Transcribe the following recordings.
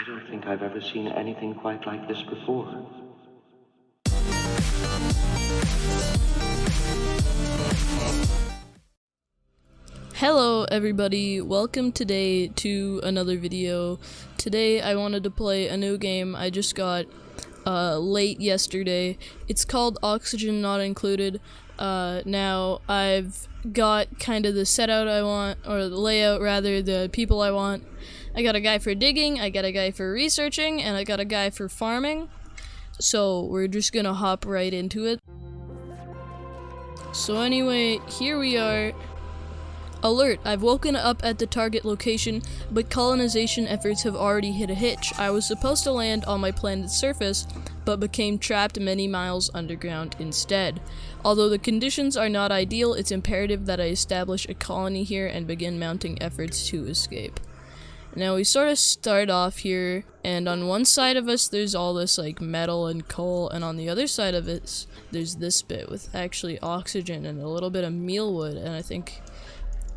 don't think I've ever seen anything quite like this before. Hello everybody, welcome today to another video. Today I wanted to play a new game I just got late yesterday. It's called Oxygen Not Included. Now I've got kind of the setup I want, or the layout rather, the people I want. I got a guy for digging, I got a guy for researching, and I got a guy for farming. So we're just gonna hop right into it. So anyway, here we are. Alert! I've woken up at the target location, but colonization efforts have already hit a hitch. I was supposed to land on my planet's surface, but became trapped many miles underground instead. Although the conditions are not ideal, it's imperative that I establish a colony here and begin mounting efforts to escape. Now we sort of start off here, and on one side of us there's all this like metal and coal, and on the other side of it there's this bit with actually oxygen and a little bit of mealwood, and I think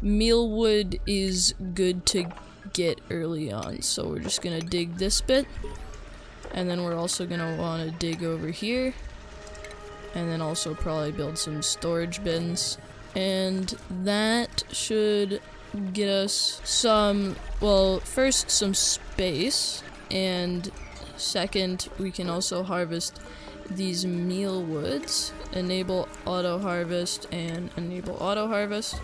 mealwood is good to get early on, so we're just gonna dig this bit, and then we're also gonna want to dig over here, and then also probably build some storage bins, and that should get us some, well, first some space, and second we can also harvest these mealwoods. Enable auto harvest and enable auto harvest,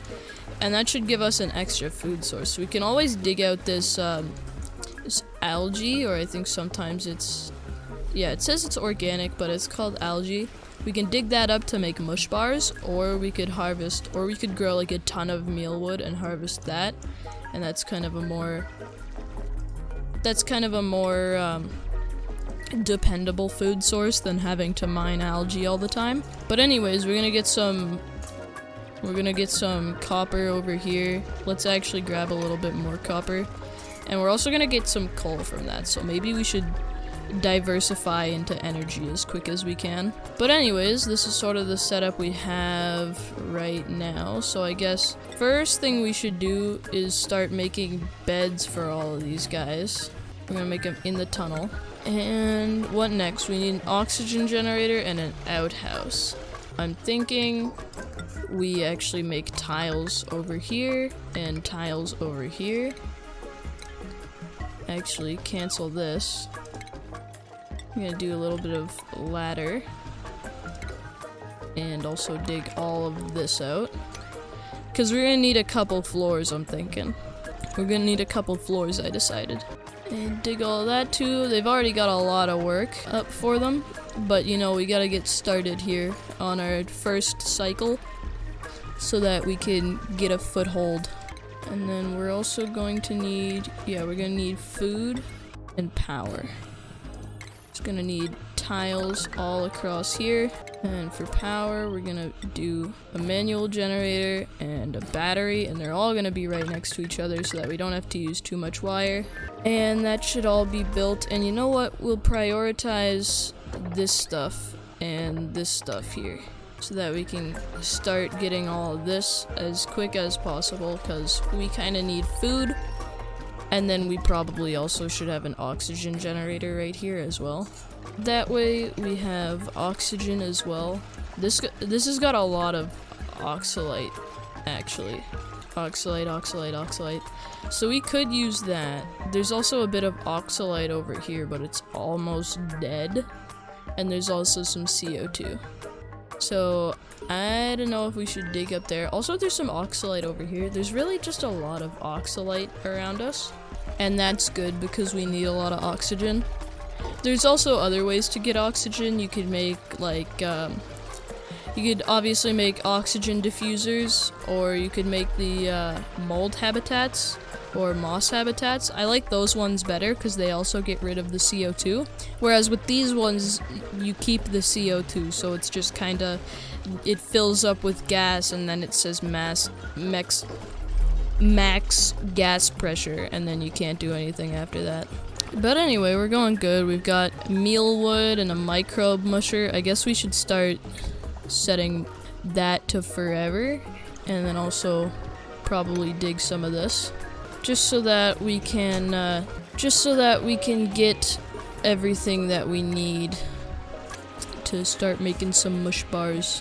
and that should give us an extra food source. We can always dig out this this algae, or I think sometimes it's, yeah, it says it's organic, but it's called algae. We can dig that up to make mush bars, or we could harvest, or we could grow like a ton of mealwood and harvest that, and that's kind of a more dependable food source than having to mine algae all the time. But anyways, we're gonna get some copper over here. Let's actually grab a little bit more copper, and we're also gonna get some coal from that, so maybe we should diversify into energy as quick as we can. But anyways, this is sort of the setup we have right now, so I guess first thing we should do is start making beds for all of these guys. We're gonna make them in the tunnel. And what next? We need an oxygen generator and an outhouse. I'm thinking we actually make tiles over here and tiles over here. Actually, cancel this. I'm gonna do a little bit of ladder and also dig all of this out, because we're gonna need a couple floors. I'm thinking we're gonna need a couple floors, I decided. And dig all of that too. They've already got a lot of work up for them, but you know, we gotta get started here on our first cycle so that we can get a foothold. And then we're also going to need, yeah, we're gonna need food and power. It's gonna need tiles all across here, and for power we're gonna do a manual generator and a battery, and they're all gonna be right next to each other so that we don't have to use too much wire. And that should all be built, and you know what, we'll prioritize this stuff and this stuff here so that we can start getting all of this as quick as possible, because we kind of need food. And then we probably also should have an oxygen generator right here as well. That way we have oxygen as well. This has got a lot of oxalate, actually. Oxalate. So we could use that. There's also a bit of oxalate over here, but it's almost dead. And there's also some CO2. So I don't know if we should dig up there. Also, there's some oxalate over here. There's really just a lot of oxalate around us, and that's good because we need a lot of oxygen. There's also other ways to get oxygen. You could make like you could obviously make oxygen diffusers, or you could make the mold habitats or moss habitats. I like those ones better because they also get rid of the CO2, whereas with these ones you keep the CO2, so it's just kind of, it fills up with gas and then it says max gas pressure, and then you can't do anything after that. But anyway, we're going good. We've got mealwood and a microbe musher. I guess we should start setting that to forever, and then also probably dig some of this just so that we can just so that we can get everything that we need to start making some mush bars.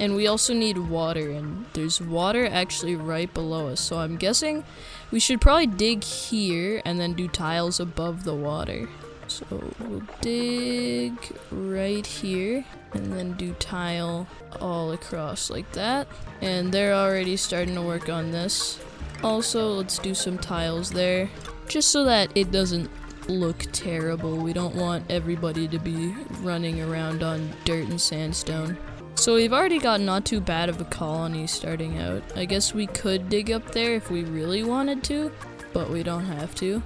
And we also need water, and there's water actually right below us, so I'm guessing we should probably dig here and then do tiles above the water. So we'll dig right here and then do tile all across like that. And they're already starting to work on this. Also, let's do some tiles there, just so that it doesn't look terrible. We don't want everybody to be running around on dirt and sandstone. So we've already got not too bad of a colony starting out. I guess we could dig up there if we really wanted to, but we don't have to.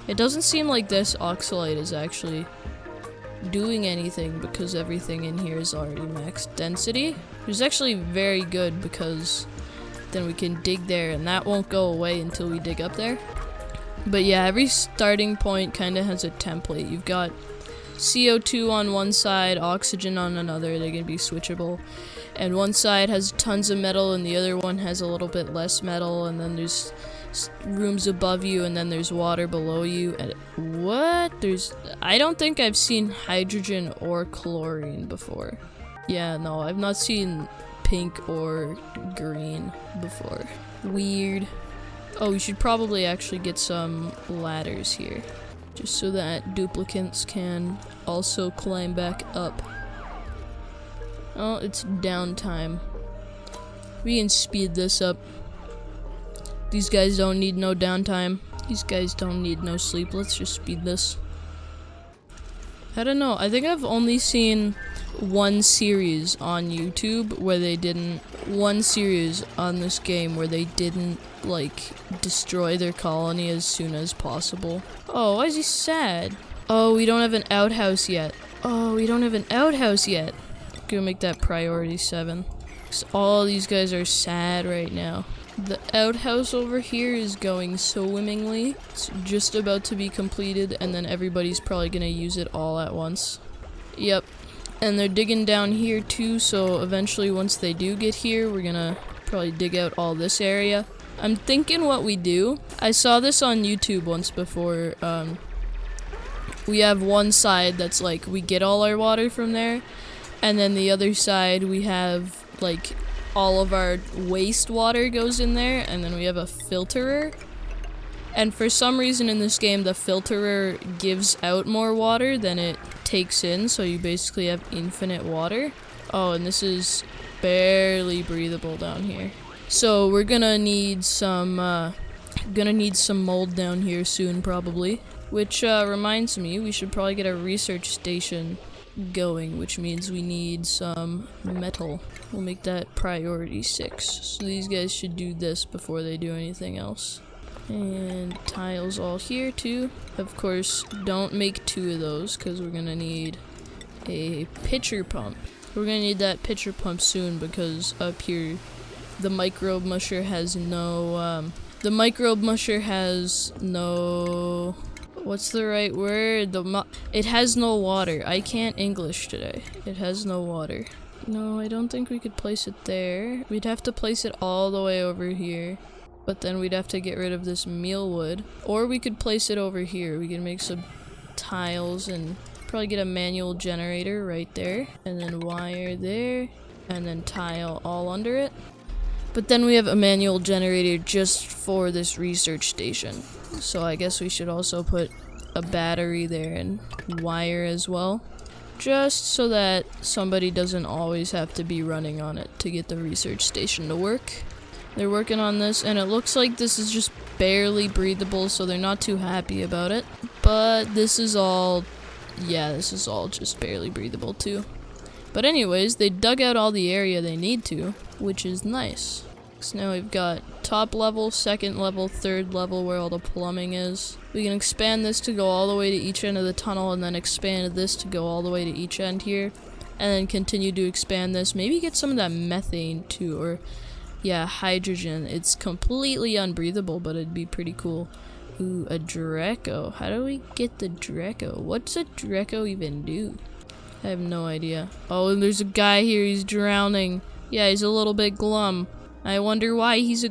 It doesn't seem like this oxalite is actually doing anything because everything in here is already max density, which is actually very good because then we can dig there and that won't go away until we dig up there. But yeah, every starting point kind of has a template. You've got CO2 on one side, oxygen on another. They can be switchable. And one side has tons of metal and the other one has a little bit less metal, and then there's rooms above you and then there's water below you. And what? I don't think I've seen hydrogen or chlorine before. Yeah, no, I've not seen pink or green before. Weird. Oh, we should probably actually get some ladders here, just so that duplicates can also climb back up. Oh, it's downtime. We can speed this up. These guys don't need no downtime. These guys don't need no sleep. Let's just speed this. I don't know. I think I've only seen one series on YouTube where they didn't... One series on this game where they didn't, like, destroy their colony as soon as possible. Oh, why is he sad? Oh, we don't have an outhouse yet. Oh, we don't have an outhouse yet. Gonna make that priority 7. So all these guys are sad right now. The outhouse over here is going swimmingly. It's just about to be completed, and then everybody's probably gonna use it all at once. Yep. And they're digging down here too, so eventually once they do get here, we're gonna probably dig out all this area. I'm thinking what we do, I saw this on YouTube once before, we have one side that's like, we get all our water from there, and then the other side we have, like, all of our wastewater goes in there, and then we have a filterer. And for some reason in this game, the filterer gives out more water than it takes in, so you basically have infinite water. Oh, and this is barely breathable down here. So we're gonna need some mold down here soon, probably. Which reminds me, we should probably get a research station going, which means we need some metal. We'll make that priority 6. So these guys should do this before they do anything else. And tiles all here too. Of course, don't make 2 of those because we're gonna need a pitcher pump. We're gonna need that pitcher pump soon because up here the microbe musher has no what's the right word? It has no water. I can't English today. It has no water. No, I don't think we could place it there. We'd have to place it all the way over here. But then we'd have to get rid of this mealwood. Or we could place it over here. We can make some tiles and probably get a manual generator right there. And then wire there. And then tile all under it. But then we have a manual generator just for this research station. So I guess we should also put a battery there and wire as well. Just so that somebody doesn't always have to be running on it to get the research station to work. They're working on this, and it looks like this is just barely breathable, so they're not too happy about it. But this is all, yeah, this is all just barely breathable too. But anyways, they dug out all the area they need to, which is nice. So now we've got top level, second level, third level where all the plumbing is. We can expand this to go all the way to each end of the tunnel, and then expand this to go all the way to each end here. And then continue to expand this. Maybe get some of that methane too, or yeah, hydrogen. It's completely unbreathable, but it'd be pretty cool. Ooh, a Draco. How do we get the Draco? What's a Draco even do? I have no idea. Oh, and there's a guy here, he's drowning. Yeah, he's a little bit glum. I wonder why he's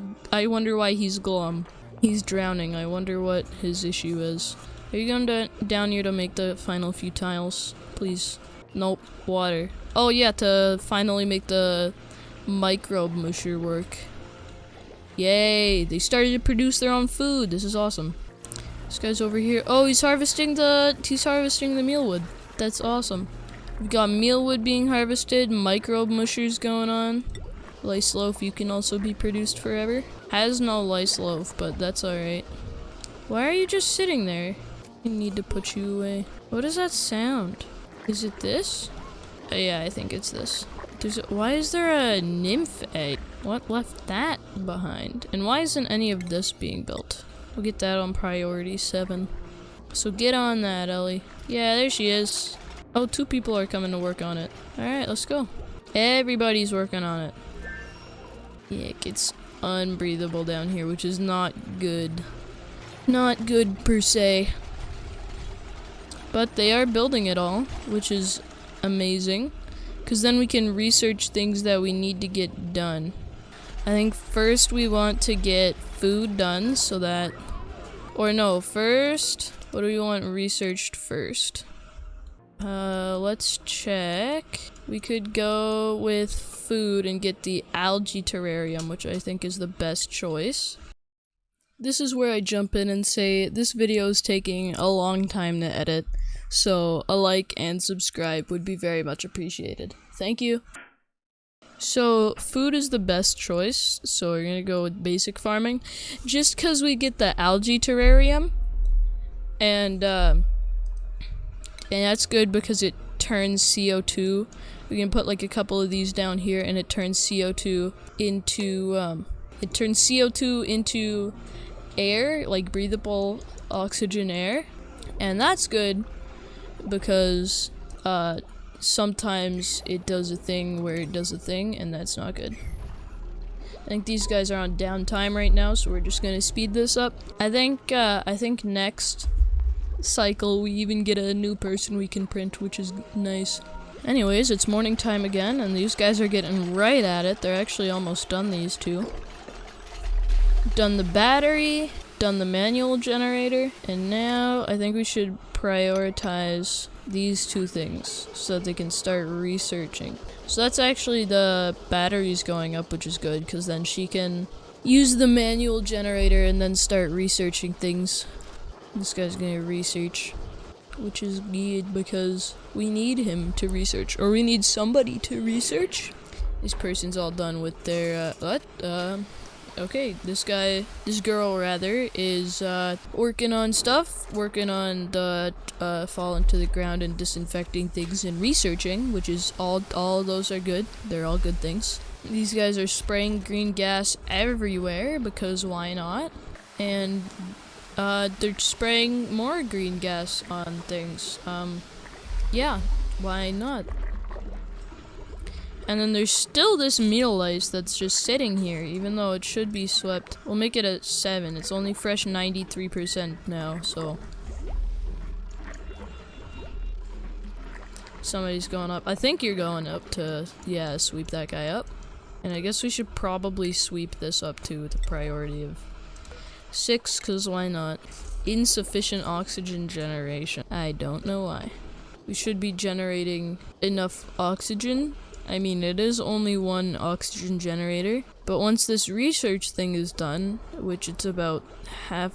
glum. He's drowning. I wonder what his issue is. Are you going down here to make the final few tiles? Please. Nope. Water. Oh yeah, to finally make the microbe musher work. Yay! They started to produce their own food. This is awesome. This guy's over here. Oh, he's harvesting the mealwood. That's awesome. We've got mealwood being harvested, microbe mushers going on. Lice loaf, you can also be produced forever. Has no lice loaf, but that's alright. Why are you just sitting there? I need to put you away. What is that sound? Is it this? Oh, yeah, I think it's this. Why is there a nymph egg? What left that behind? And why isn't any of this being built? We'll get that on priority 7. So get on that, Ellie. Yeah, there she is. Oh, 2 people are coming to work on it. Alright, let's go. Everybody's working on it. Yeah, it gets unbreathable down here, which is not good. Not good per se. But they are building it all, which is amazing. Because then we can research things that we need to get done. I think first we want to get food done so that... Or no, first... What do we want researched first? Let's check. We could go with food and get the algae terrarium, which I think is the best choice. This is where I jump in and say this video is taking a long time to edit, so a like and subscribe would be very much appreciated. Thank you. So food is the best choice, so we're gonna go with basic farming, just because we get the algae terrarium, and that's good because it turns CO2. We can put like a couple of these down here, and it turns CO2 into air, like breathable oxygen air, and that's good because sometimes it does a thing where it does a thing, and that's not good. I think these guys are on downtime right now, so we're just gonna speed this up. I think next cycle we even get a new person we can print, which is nice. Anyways, it's morning time again, and these guys are getting right at it. They're actually almost done, these two. Done the battery, done the manual generator, and now I think we should prioritize these 2 things so that they can start researching. So that's actually the batteries going up, which is good, because then she can use the manual generator and then start researching things. This guy's gonna research, which is good because we need him to research, or we need somebody to research. This person's all done with their, okay, this girl rather, is working on stuff, working on the falling to the ground and disinfecting things and researching, which is all of those are good. They're all good things. These guys are spraying green gas everywhere because why not? And they're spraying more green gas on things. Yeah, why not? And then there's still this meal lice that's just sitting here, even though it should be swept. We'll make it at 7. It's only fresh 93% now, so. Somebody's going up. I think you're going up to, yeah, sweep that guy up. And I guess we should probably sweep this up too with a priority of 6, because why not? Insufficient oxygen generation. I don't know why. We should be generating enough oxygen. I mean, it is only 1 oxygen generator, but once this research thing is done, which it's about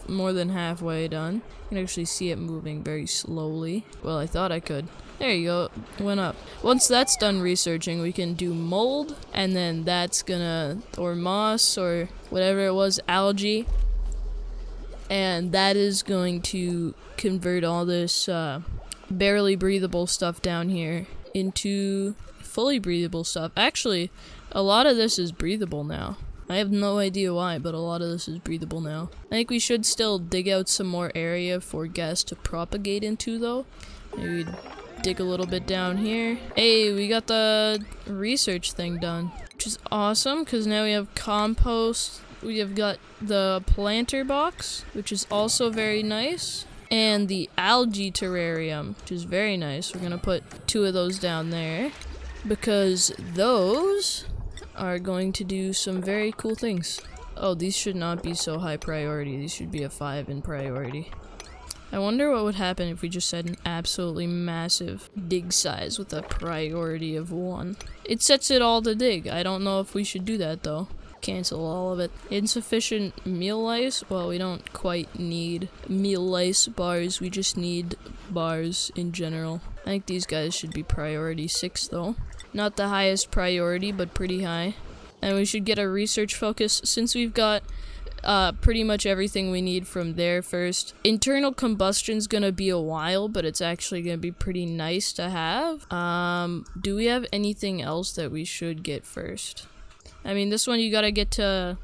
more than halfway done, you can actually see it moving very slowly. Well, I thought I could. There you go, went up. Once that's done researching, we can do mold, and then that's gonna, or moss, or whatever it was, algae, and that is going to convert all this barely breathable stuff down here into fully breathable stuff. Actually, a lot of this is breathable now. I have no idea why, but a lot of this is breathable now. I think we should still dig out some more area for gas to propagate into, though. Maybe dig a little bit down here. Hey, we got the research thing done, which is awesome, because now we have compost. We have got the planter box, which is also very nice. And the algae terrarium, which is very nice. We're gonna put 2 of those down there, because those are going to do some very cool things. Oh, these should not be so high priority. These should be a 5 in priority. I wonder what would happen if we just set an absolutely massive dig size with a priority of 1. It sets it all to dig. I don't know if we should do that though. Cancel all of it. Insufficient meal lice? Well, we don't quite need meal lice bars. We just need bars in general. I think these guys should be priority 6 though. Not the highest priority, but pretty high. And we should get a research focus since we've got pretty much everything we need from there first. Internal combustion's gonna be a while, but it's actually gonna be pretty nice to have. Do we have anything else that we should get first? I mean, this one you gotta get to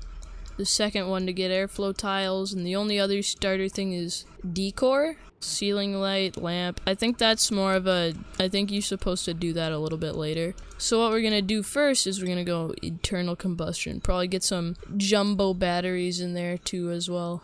the second one to get airflow tiles, and the only other starter thing is decor. Ceiling light, lamp. I think that's more of a... I think you're supposed to do that a little bit later. So what we're gonna do first is we're gonna go internal combustion. Probably get some jumbo batteries in there too as well.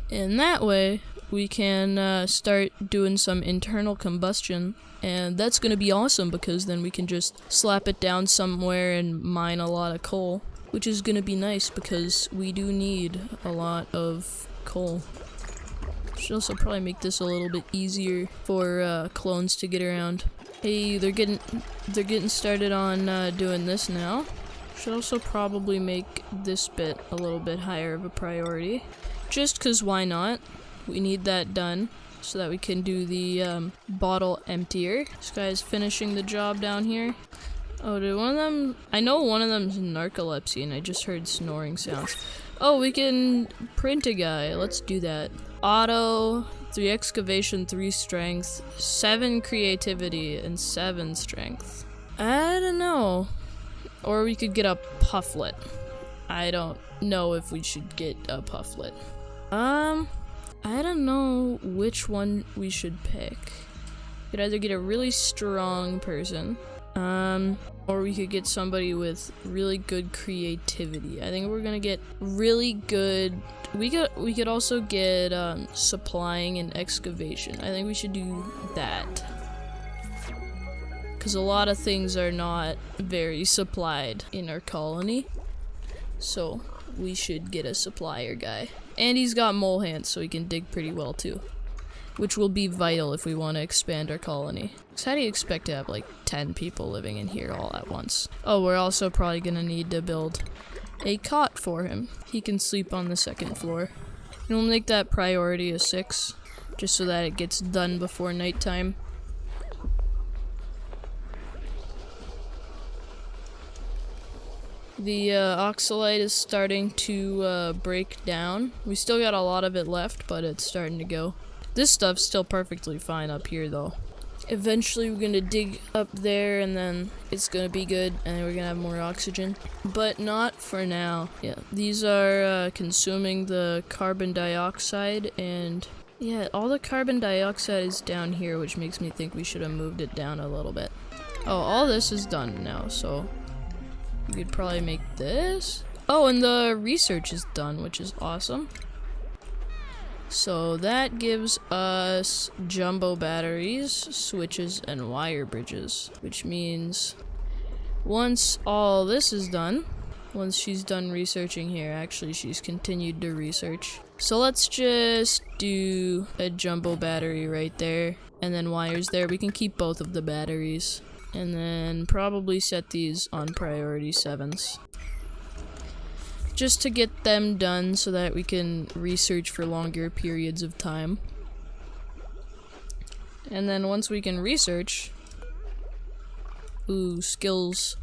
And that way, we can start doing some internal combustion. And that's gonna be awesome because then we can just slap it down somewhere and mine a lot of coal. Which is gonna be nice because we do need a lot of coal. Should also probably make this a little bit easier for clones to get around. Hey, they're getting started on doing this now. Should also probably make this bit a little bit higher of a priority. Just cause why not? We need that done so that we can do the bottle emptier. This guy's finishing the job down here. Oh, did one of them... I know one of them's narcolepsy and I just heard snoring sounds. Oh, we can print a guy. Let's do that. Auto, 3 excavation, 3 strength, 7 creativity, and 7 strength. I don't know. Or we could get a pufflet. I don't know if we should get a pufflet. I don't know which one we should pick. We could either get a really strong person, or we could get somebody with really good creativity. I think we're gonna get really good... We could also get supplying and excavation. I think we should do that. Because a lot of things are not very supplied in our colony. So we should get a supplier guy. And he's got mole hands, so he can dig pretty well too. Which will be vital if we want to expand our colony. So how do you expect to have like 10 people living in here all at once? Oh, we're also probably gonna need to build a cot for him. He can sleep on the 2nd floor. And we'll make that priority a 6, just so that it gets done before nighttime. The oxalite is starting to break down. We still got a lot of it left, but it's starting to go. This stuff's still perfectly fine up here though. Eventually we're gonna dig up there and then it's gonna be good and then we're gonna have more oxygen. But not for now. Yeah, these are consuming the carbon dioxide and yeah, all the carbon dioxide is down here, which makes me think we should have moved it down a little bit. Oh, all this is done now, so we could probably make this. Oh, and the research is done, which is awesome. So that gives us jumbo batteries, switches, and wire bridges, which means once all this is done, once she's done researching here, actually she's continued to research. So let's just do a jumbo battery right there, and then wires there. We can keep both of the batteries, and then probably set these on priority 7s. Just to get them done so that we can research for longer periods of time. And then once we can research... Ooh, skills.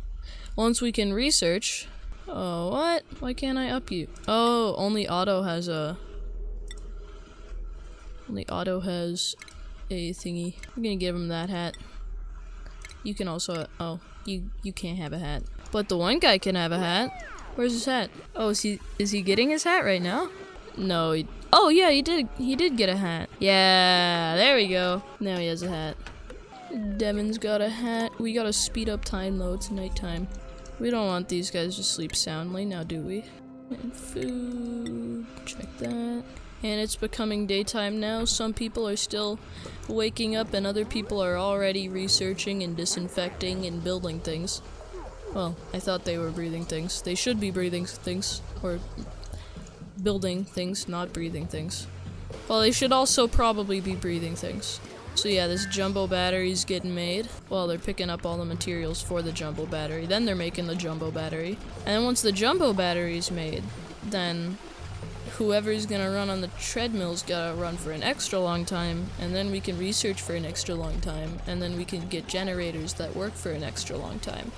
Once we can research... Oh, what? Why can't I up you? Oh, only Auto has a... Only Auto has a thingy. I'm gonna give him that hat. You can also... Oh, you can't have a hat. But the one guy can have a hat. Where's his hat? Oh, is he getting his hat right now? No, oh yeah, he did get a hat. Yeah, there we go. Now he has a hat. Devin's got a hat. We gotta speed up time though, it's nighttime. We don't want these guys to sleep soundly now, do we? And food, check that. And it's becoming daytime now. Some people are still waking up and other people are already researching and disinfecting and building things. Well, I thought they were breathing things. They should be breathing things, or building things, not breathing things. Well, they should also probably be breathing things. So yeah, this jumbo battery's getting made. Well, they're picking up all the materials for the jumbo battery. Then they're making the jumbo battery. And then once the jumbo battery's made, then whoever's gonna run on the treadmill's gotta run for an extra long time, and then we can research for an extra long time, and then we can get generators that work for an extra long time.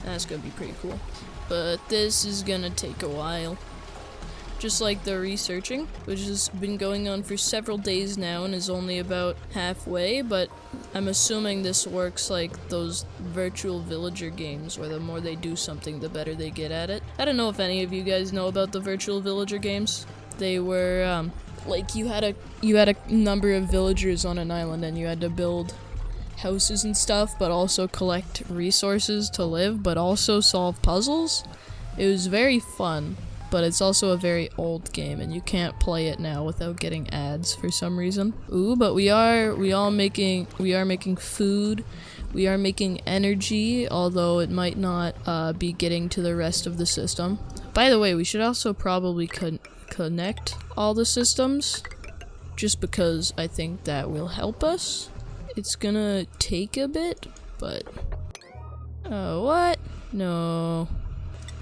That's gonna be pretty cool. But this is gonna take a while. Just like the researching, which has been going on for several days now and is only about halfway, but I'm assuming this works like those virtual villager games where the more they do something, the better they get at it. I don't know if any of you guys know about the virtual villager games. They were, like you had a number of villagers on an island and you had to build houses and stuff, but also collect resources to live, but also solve puzzles. It was very fun. But it's also a very old game, and you can't play it now without getting ads for some reason. Ooh, but we are making food, we are making energy, although it might not be getting to the rest of the system. By the way, we should also probably connect all the systems, just because I think that will help us. It's gonna take a bit, but what? No.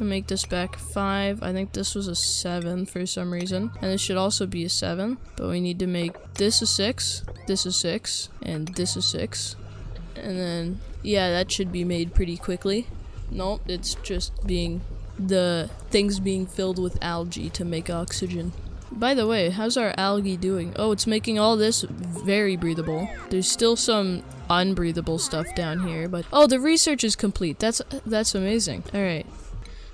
Make this back 5. I think this was a 7 for some reason. And this should also be a 7. But we need to make this a 6, this a 6, and this a 6. And then, yeah, that should be made pretty quickly. Nope, it's just the things being filled with algae to make oxygen. By the way, how's our algae doing? Oh, it's making all this very breathable. There's still some unbreathable stuff down here, but oh, the research is complete. That's amazing. All right.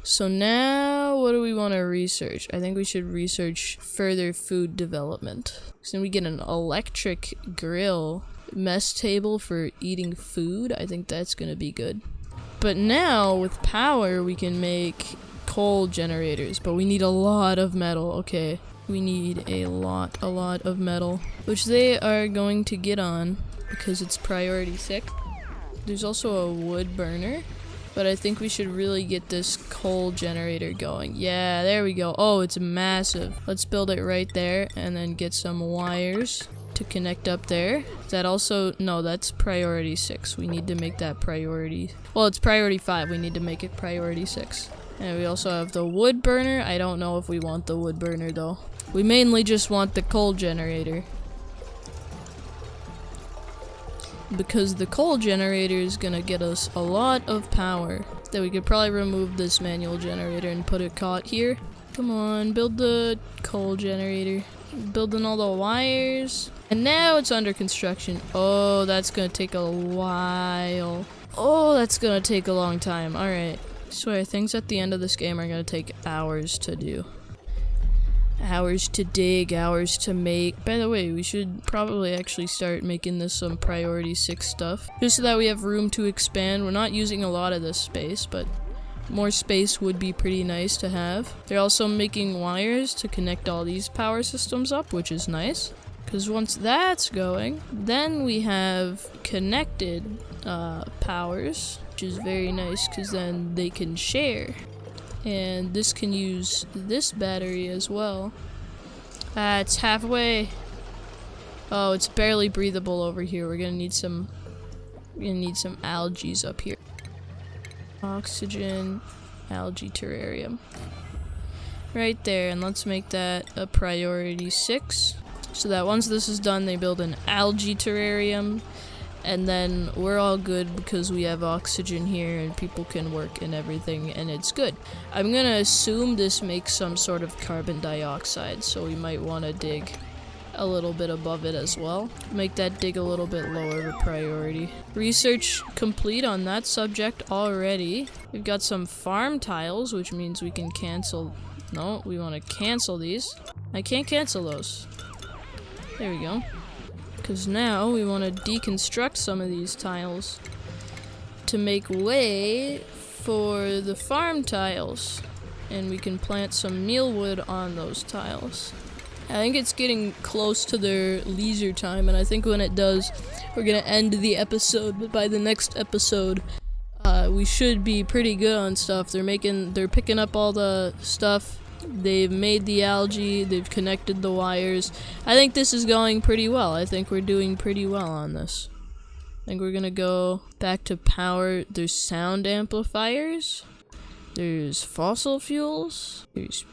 So now, what do we want to research? I think we should research further food development. So we get an electric grill, mess table for eating food. I think that's going to be good. But now, with power, we can make coal generators, but we need a lot of metal. Okay, we need a lot of metal, which they are going to get on because it's priority 6. There's also a wood burner. But I think we should really get this coal generator going. Yeah, there we go. Oh, it's massive. Let's build it right there and then get some wires to connect up there. Is that also... No, that's priority 6. We need to make that priority... Well, it's priority 5. We need to make it priority 6. And we also have the wood burner. I don't know if we want the wood burner, though. We mainly just want the coal generator. Because the coal generator is gonna get us a lot of power. Then we could probably remove this manual generator and put it caught here. Come on, build the coal generator. Building all the wires. And now it's under construction. Oh, that's gonna take a while. Oh, that's gonna take a long time. Alright. I swear, things at the end of this game are gonna take hours to do. Hours to dig, hours to make. By the way, we should probably actually start making this some priority 6 stuff. Just so that we have room to expand. We're not using a lot of this space, but more space would be pretty nice to have. They're also making wires to connect all these power systems up, which is nice. Because once that's going, then we have connected powers, which is very nice because then they can share. And this can use this battery as well. It's halfway. Oh, it's barely breathable over here. We're gonna need some algae up here. Oxygen, algae terrarium. Right there, and let's make that a priority 6. So that once this is done, they build an algae terrarium. And then we're all good because we have oxygen here and people can work and everything, and it's good. I'm gonna assume this makes some sort of carbon dioxide, so we might want to dig a little bit above it as well. Make that dig a little bit lower of a priority. Research complete on that subject already. We've got some farm tiles, which means we can cancel... No, we want to cancel these. I can't cancel those. There we go. Because now we want to deconstruct some of these tiles to make way for the farm tiles. And we can plant some mealwood on those tiles. I think it's getting close to their leisure time, and I think when it does, we're going to end the episode. But by the next episode, we should be pretty good on stuff. They're picking up all the stuff They've made the algae, they've connected the wires. I think this is going pretty well. I think we're doing pretty well on this. I think we're gonna go back to power. There's sound amplifiers. There's fossil fuels. There's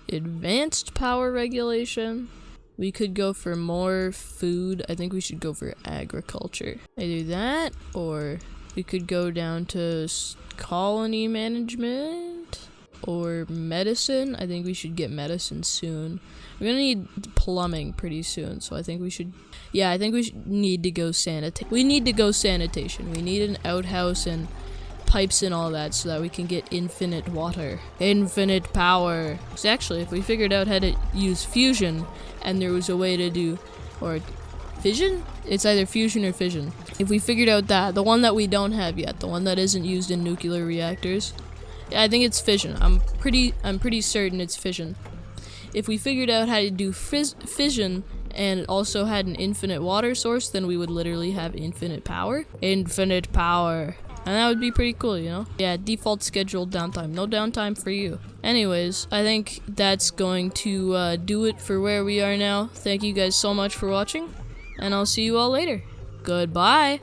advanced power regulation. We could go for more food. I think we should go for agriculture. Either that, or we could go down to colony management, or medicine. I think we should get medicine soon. We're gonna need plumbing pretty soon, so I think we should... Yeah, I think we need to go sanitation. We need to go sanitation. We need an outhouse and pipes and all that so that we can get infinite water. Infinite power. So actually, if we figured out how to use fusion, and there was a way to do... Or fission? It's either fusion or fission. If we figured out that, the one that we don't have yet, the one that isn't used in nuclear reactors, I think it's fission. I'm pretty certain it's fission. If we figured out how to do fission and also had an infinite water source, then we would literally have infinite power. Infinite power. And that would be pretty cool, you know? Yeah, default scheduled downtime. No downtime for you. Anyways, I think that's going to do it for where we are now. Thank you guys so much for watching, and I'll see you all later. Goodbye!